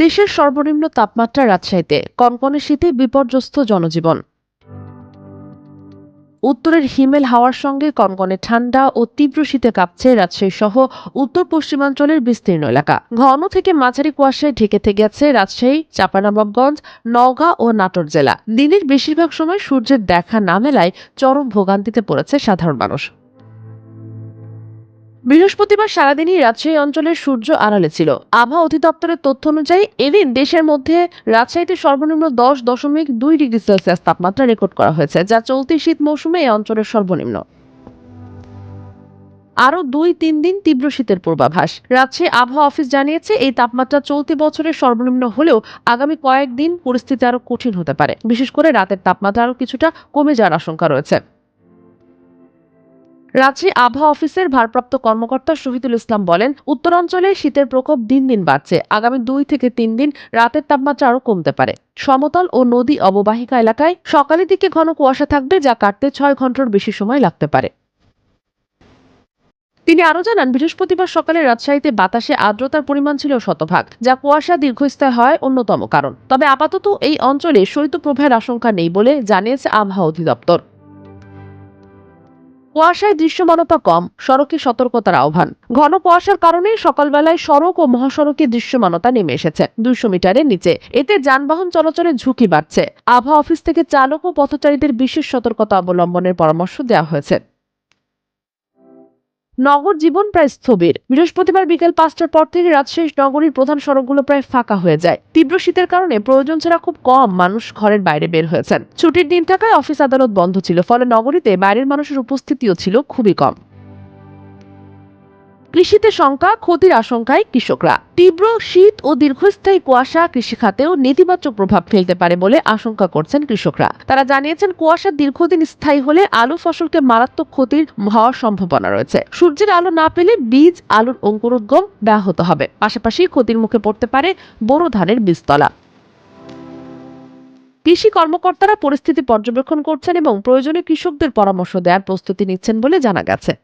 দেশের সর্বনিম্ন তাপমাত্রা রাজশাহীতে, কনকনে শীতে বিপর্যস্ত জনজীবন। উত্তরের হিমেল হাওয়ার সঙ্গে কনকনে ঠান্ডা ও তীব্র শীতে কাঁপছে রাজশাহী সহ উত্তর পশ্চিমাঞ্চলের বিস্তীর্ণ এলাকা। ঘন থেকে মাঝারি কুয়াশায় ঢেকে গেছে রাজশাহী, চাঁপাইনবাবগঞ্জ, নওগাঁ ও নাটোর জেলা। দিনের বেশিরভাগ সময় সূর্যের দেখা না মেলায় চরম ভোগান্তিতে পড়েছে সাধারণ মানুষ। বৃহস্পতিবার সারাদিনই রাজশাহী অঞ্চলের সূর্য আড়ালে ছিল। আবহাওয়া অধিদপ্তরের তথ্য অনুযায়ী এদিন দেশের মধ্যে রাজশাহীতে সর্বনিম্ন 10.2 ডিগ্রি সেলসিয়াস তাপমাত্রা রেকর্ড করা হয়েছে, যা চলতি শীত মৌসুমে এই অঞ্চলের সর্বনিম্ন। আরও 2-3 দিন তীব্র শীতের পূর্বাভাস। রাজশাহী আবহাওয়া অফিস জানিয়েছে, এই তাপমাত্রা চলতি বছরের সর্বনিম্ন হলেও আগামী কয়েকদিন পরিস্থিতি আরো কঠিন হতে পারে। বিশেষ করে রাতের তাপমাত্রা আরো কিছুটা কমে যাওয়ার আশঙ্কা রয়েছে। রাজশাহী আবহাওয়া অফিসের ভারপ্রাপ্ত কর্মকর্তা শহীদুল ইসলাম বলেন, উত্তরাঞ্চলে শীতের প্রকোপ দিন দিন বাড়ছে। আগামী 2 থেকে 3 দিন রাতের তাপমাত্রা আরো কমতে পারে। সমতল ও নদী অববাহিকা এলাকায় সকালের দিকে ঘন কুয়াশা থাকবে, যা কাটতে 6 ঘন্টার বেশি সময় লাগতে পারে। তিনি আরো জানান, বৃহস্পতিবার সকালে রাজশাহীতে বাতাসে আর্দ্রতার পরিমাণ ছিল 100%, যা কুয়াশা দীর্ঘস্থায়ী হয় অন্যতম কারণ। তবে আপাতত এই অঞ্চলে শৈত্যপ্রবাহের আশঙ্কা নেই বলে জানিয়েছে আবহাওয়া অধিদপ্তর। কুয়াশায় দৃশ্যমানতা কম, সড়কে সতর্কতার আহ্বান। ঘন কুয়াশার কারণে সকালবেলায় সড়ক ও মহাসড়কে দৃশ্যমানতা নেমে এসেছে 200 মিটারের নিচে। এতে যানবাহন চলাচলের ঝুঁকি বাড়ছে। আবহাওয়া অফিস থেকে চালক ও পথচারীদের বিশেষ সতর্কতা অবলম্বনের পরামর্শ দেওয়া হয়েছে। নগর জীবন প্রায় স্থবির। বৃহস্পতিবার বিকেল 5টার পর থেকে রাজশাহী নগরীর প্রধান সড়কগুলো প্রায় ফাঁকা হয়ে যায়। তীব্র শীতের কারণে প্রয়োজন ছাড়া খুব কম মানুষ ঘরের বাইরে বের হয়েছেন। ছুটির দিন থাকায় অফিস আদালত বন্ধ ছিল, ফলে নগরীতে বাইরের মানুষের উপস্থিতিও ছিল খুবই কম। কৃষিতে শঙ্কা, ক্ষতির আশঙ্কায় কৃষকরা। তীব্র শীত ও দীর্ঘস্থায়ী কুয়াশা কৃষিখাতেও নেতিবাচক প্রভাব ফেলতে পারে বলে আশঙ্কা করছেন কৃষকরা। তারা জানিয়েছেন, কুয়াশা দীর্ঘদিন স্থায়ী হলে আলু ফসলকে মারাত্মক ক্ষতির হওয়ার সম্ভাবনা রয়েছে। সূর্যের আলো না পেলে বীজ আলুর অঙ্কুরোদ্গম ব্যাহত হবে। পাশাপাশি ক্ষতির মুখে পড়তে পারে বোরো ধানের বীজতলা। কৃষি কর্মকর্তারা পরিস্থিতি পর্যবেক্ষণ করছেন এবং প্রয়োজনে কৃষকদের পরামর্শ দেওয়ার প্রস্তুতি নিচ্ছেন বলে জানা গেছে।